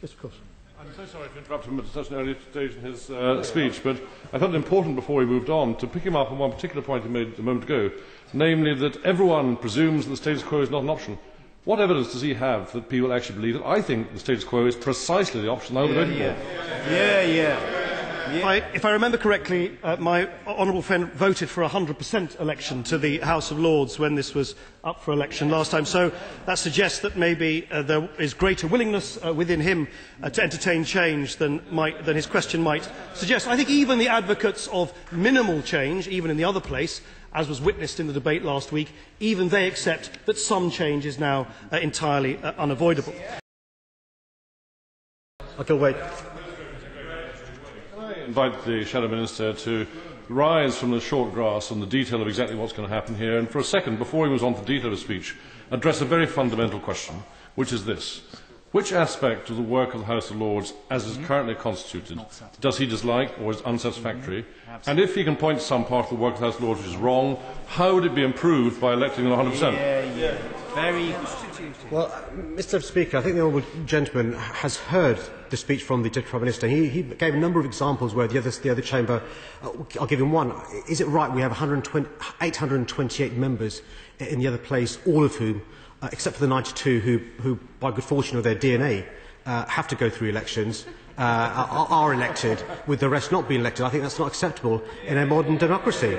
Yes, of course. I'm so sorry to interrupt him at such an early stage in his speech, but I felt it important before we moved on to pick him up on one particular point he made a moment ago, namely that everyone presumes that the status quo is not an option. What evidence does he have that people actually believe it? I think the status quo is precisely the option I would vote for. If I remember correctly, my honourable friend voted for a 100% election to the House of Lords when this was up for election last time. So that suggests that maybe there is greater willingness within him to entertain change than his question might suggest. I think even the advocates of minimal change, even in the other place, as was witnessed in the debate last week, even they accept that some change is now entirely unavoidable. I'll wait. I invite the Shadow Minister to rise from the short grass on the detail of exactly what's going to happen here, and for a second, before he moves on to the detail of his speech, address a very fundamental question, which is this. Which aspect of the work of the House of Lords, as is currently constituted, does he dislike or is unsatisfactory? And if he can point to some part of the work of the House of Lords which is wrong, how would it be improved by electing them 100%? Very. Well, Mr. Speaker, I think the honourable gentleman has heard the speech from the Deputy Prime Minister. He gave a number of examples where the other chamber. I'll give him one. Is it right we have 828 members in the other place, all of whom, except for the 92 who, by good fortune of their DNA, have to go through elections, are elected, with the rest not being elected? I think that's not acceptable in a modern democracy.